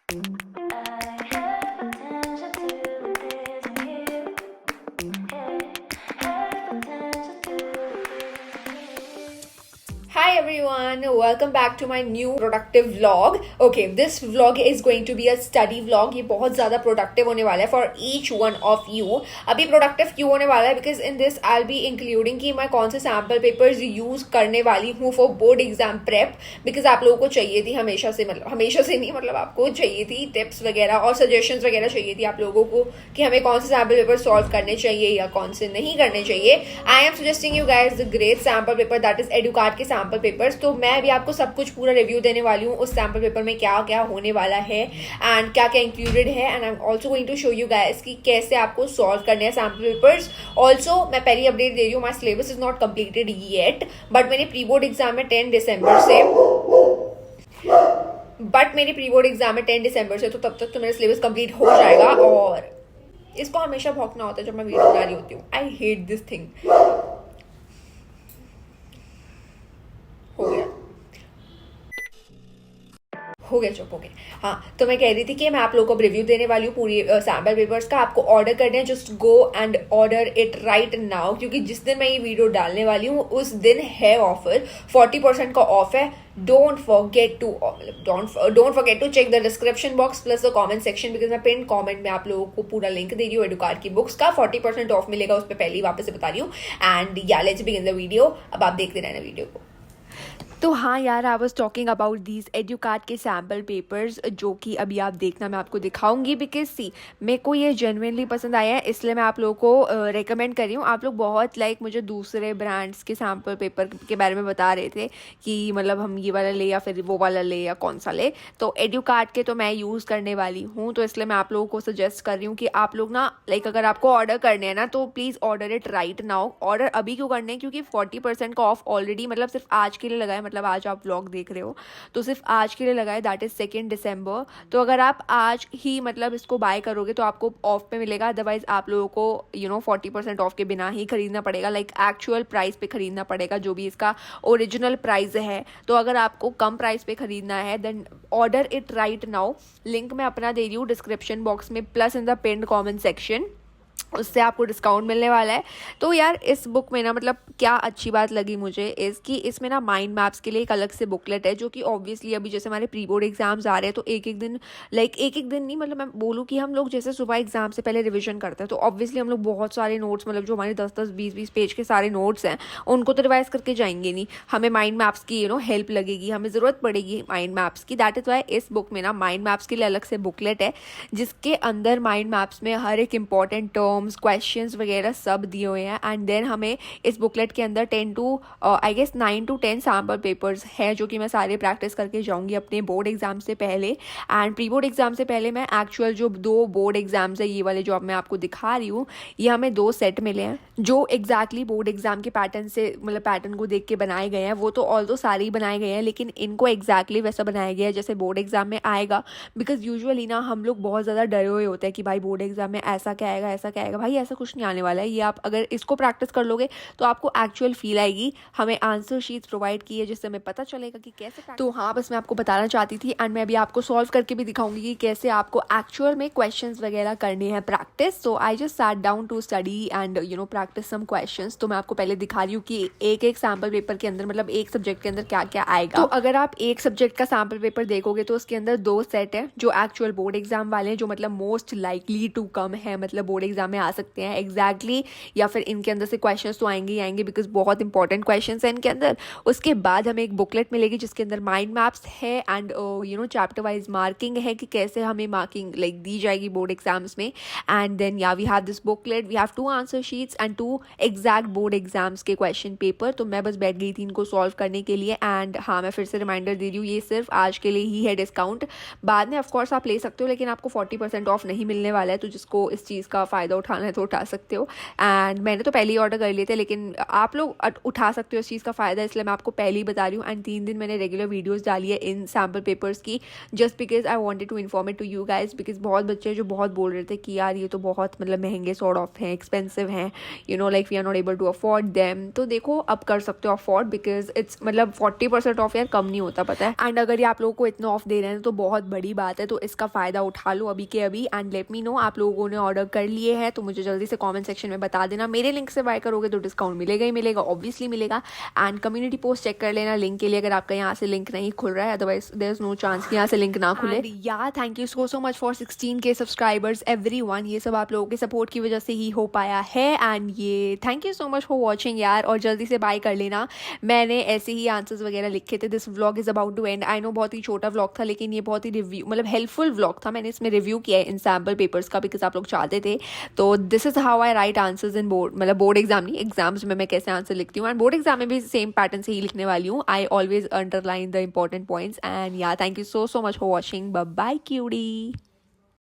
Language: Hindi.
Hi everyone, welcome back to my new productive vlog. Okay, this vlog is going to be a study vlog. ये बहुत ज़्यादा productive होने वाला है for each one of you. अभी productive क्यों होने वाला है? Because in this I'll be including कि मैं कौन से sample papers use करने वाली हूँ for board exam prep. Because आप लोगों को चाहिए थी हमेशा से नहीं मतलब आपको चाहिए थी tips वगैरह और suggestions वगैरह चाहिए थी आप लोगों को कि हमें कौन से sample paper solve करने चाहिए या कौन से नहीं करने चाहिए. I am suggesting you guys the great sample paper that is EduCard के sample पेपर्स. तो मैं अभी आपको सब कुछ पूरा रिव्यू देने वाली हूँ उस सैम्पल पेपर में क्या क्या होने वाला है एंड क्या क्या इंक्लूडेड है. And I am also going to show you guys कि कैसे आपको सॉल्व करने हैं सैम्पल पेपर्स. ऑल्सो मैं पहली अपडेट दे रही हूँ, my syllabus is not completed yet, but मेरे प्री बोर्ड एग्जाम में 10 दिसंबर से तो तब तक तो मेरा सिलेबस कंप्लीट हो जाएगा. और इसको हमेशा भौंकना होता है जब मैं वीडियो बना रही होती हूँ. I hate this thing. हो गया चुप हो गए. हाँ, तो मैं कह रही थी कि मैं आप लोगों को रिव्यू देने वाली हूँ पूरी सैम्पल पेपर्स का. आपको ऑर्डर करना है, just go and order it right now, क्योंकि जिस दिन मैं ये वीडियो डालने वाली हूँ उस दिन है ऑफर. 40% का ऑफ है. Don't forget to check the description box plus the comment section, because मैं पिन कमेंट में आप लोगों को पूरा लिंक दे रही हूँ एडुकार्ड की बुक्स का. 40% ऑफ मिलेगा उस पर, पहले ही वापस से बता रही हूँ. एंड या लेट्स बिगिन द वीडियो. अब आप देखते रहना वीडियो को. तो हाँ यार, I was talking about these Educart के सैम्पल पेपर्स जो कि अभी आप देखना मैं आपको दिखाऊंगी. बिकॉज सी मेरे को ये जेन्युइनली पसंद आया है, इसलिए मैं आप लोगों को रेकमेंड कर रही हूँ. आप लोग बहुत मुझे दूसरे ब्रांड्स के सैम्पल पेपर के बारे में बता रहे थे कि मतलब हम ये वाला ले या फिर वो वाला ले या कौन सा ले. तो एडुकार्ड के तो मैं यूज़ करने वाली हूँ, तो इसलिए मैं आप लोगों को सजेस्ट कर रही हूँ कि आप लोग ना अगर आपको ऑर्डर करने हैं ना तो please order it right now. Order अभी क्यों करने हैं? क्योंकि 40% का ऑफ ऑलरेडी सिर्फ आज के लिए लगा है. आज आप व्लॉग देख रहे हो तो सिर्फ आज के लिए लगा है, दैट इज 2 दिसंबर. तो अगर आप आज ही इसको बाय करोगे तो आपको ऑफ पे मिलेगा. अदरवाइज आप लोगों को 40% ऑफ के बिना ही खरीदना पड़ेगा, एक्चुअल प्राइस पे खरीदना पड़ेगा जो भी इसका ओरिजिनल प्राइस है. तो अगर आपको कम प्राइस पे खरीदना है then order it right now. Link मैं अपना दे रही हूँ डिस्क्रिप्शन बॉक्स में plus in the pinned comment section, उससे आपको डिस्काउंट मिलने वाला है. तो यार इस बुक में ना क्या अच्छी बात लगी मुझे इसकी, इसमें ना माइंड मैप्स के लिए एक अलग से बुकलेट है, जो कि ऑब्वियसली अभी जैसे हमारे प्री बोर्ड एग्जाम्स आ रहे हैं तो एक एक दिन नहीं मैं बोलूँ कि हम लोग जैसे सुबह एग्जाम से पहले रिविजन करते हैं तो ऑब्वियसली हम लोग बहुत सारे नोट्स जो हमारे 10-10, 20-20 पेज के सारे नोट्स हैं उनको तो रिवाइज करके जाएंगे नहीं. हमें माइंड मैप्स की हेल्प लगेगी, हमें ज़रूरत पड़ेगी माइंड मैप्स की. दैट इज़ वाई इस बुक में ना माइंड मैप्स के लिए अलग से बुकलेट है, जिसके अंदर माइंड मैप्स में हर एक इंपॉर्टेंट टर्म्स, क्वेश्चंस वगैरह सब दिए हुए हैं. एंड देन हमें इस बुकलेट के अंदर 9 to 10 सैम्पल पेपर्स हैं जो कि मैं सारे प्रैक्टिस करके जाऊंगी अपने बोर्ड एग्जाम से पहले. एंड प्री बोर्ड एग्जाम से पहले मैं एक्चुअल जो 2 बोर्ड एग्जाम्स है ये वाले जो अब मैं आपको दिखा रही हूँ, ये हमें 2 सेट मिले हैं जो एग्जैक्टली बोर्ड एग्जाम के पैटर्न से पैटर्न को देख के बनाए गए हैं. वो तो ऑल तो सारे ही बनाए गए हैं, लेकिन इनको एग्जैक्टली वैसा बनाया गया है जैसे बोर्ड एग्जाम में आएगा. बिकॉज यूजुअली ना हम लोग बहुत ज़्यादा डरे हुए होते हैं कि भाई बोर्ड एग्जाम में ऐसा क्या आएगा ऐसा क्या आएगा. भाई ऐसा कुछ नहीं आने वाला है. ये आप अगर इसको प्रैक्टिस कर लोगे तो आपको एक्चुअल फील आएगी. हमें आंसर शीट्स प्रोवाइड की है जिससे हमें पता चलेगा कि कैसे. तो हाँ, बस मैं आपको बताना चाहती थी. एंड मैं अभी आपको सॉल्व करके भी दिखाऊंगी कि कैसे आपको एक्चुअल में क्वेश्चंस वगैरह करने हैं practice. So I just sat down to study and practice some questions. तो मैं आपको पहले दिखा रही हूँ कि एक सैम्पल पेपर के अंदर एक सब्जेक्ट के अंदर क्या क्या आएगा. तो अगर आप एक सब्जेक्ट का सैम्पल पेपर देखोगे तो उसके अंदर 2 सेट है जो एक्चुअल बोर्ड एग्जाम वाले हैं, जो मोस्ट लाइकली टू कम है, बोर्ड एग्जाम में आ सकते हैं एग्जैक्टली. या फिर इनके अंदर से क्वेश्चंस तो आएंगे ही आएंगे बिकॉज बहुत इंपॉर्टेंट क्वेश्चंस हैं इनके अंदर. उसके बाद हमें एक बुकलेट मिलेगी जिसके अंदर माइंड मैप्स है एंड चैप्टर वाइज मार्किंग है कि कैसे हमें मार्किंग दी जाएगी बोर्ड एग्जाम्स में. And then we have this booklet, we have 2 answer sheets and 2 exact board exams के क्वेश्चन पेपर. तो मैं बस बैठ गई थी इनको सॉल्व करने के लिए. एंड हाँ, मैं फिर से रिमाइंडर दे रही हूँ, ये सिर्फ आज के लिए ही है डिस्काउंट. बाद में ऑफकोर्स आप ले सकते हो, लेकिन आपको 40% ऑफ नहीं मिलने वाला है. तो जिसको इस चीज़ का फ़ायदा उठाना है तो उठा सकते हो। एंड मैंने तो पहले ही ऑर्डर कर लिए थे, लेकिन आप लोग उठा सकते हो इस चीज़ का फ़ायदा, इसलिए मैं आपको पहले ही बता रही हूँ। एंड 3 दिन मैंने रेगुलर वीडियोज़ डाली है इन सैम्पल पेपर्स की, just because I wanted to inform it to you guys, because बहुत बच्चे जो बहुत बोल रहे थे कि यार ये तो बहुत मतलब महंगे सॉर्ट ऑफ हैं, एक्सपेंसिव हैं, you know like we are not able to afford them. तो देखो अब कर सकते हो अफोर्ड, बिकॉज इट्स मतलब 40% ऑफ यार कम नहीं होता, पता है। एंड अगर ये आप लोगों को इतना ऑफ दे रहे हैं तो बहुत बड़ी बात है, तो इसका फ़ायदा उठा लो अभी के अभी। एंड लेट मी नो आप लोगों ने ऑर्डर कर लिए हैं तो मुझे जल्दी से कमेंट सेक्शन में बता देना। मेरे लिंक से बाय करोगे तो डिस्काउंट मिलेगा ही मिलेगा, ऑब्वियसली मिलेगा। एंड कम्युनिटी पोस्ट चेक कर लेना लिंक के लिए, अगर आपका यहाँ से लिंक नहीं खुल रहा है, otherwise there is no chance कि यहाँ से लिंक ना खुले। या thank you so much for 16K subscribers everyone, ये सब आप लोगों के सपोर्ट की वजह से ही हो पाया है। एंड ये thank you so much for watching यार, और जल्दी से बाय कर लेना। मैंने ऐसे ही आंसर्स वगैरह लिखे थे। This vlog is about to end. I know बहुत ही छोटा व्लॉग था, लेकिन ये बहुत ही रिव्यू मतलब हेल्पफुल व्लॉग था। मैंने इसमें रिव्यू किया है इन सैम्पल पेपर्स का, बिकॉज आप लोग चाहते थे। तो this is how I write answers in board, मतलब बोर्ड एग्जाम नहीं, एग्जाम्स में मैं कैसे आंसर लिखती हूँ। एंड बोर्ड एग्जाम में भी सेम पैटर्न से ही लिखने वाली हूँ। I always underline the important points. And yeah thank you so much for watching. Bye bye QD.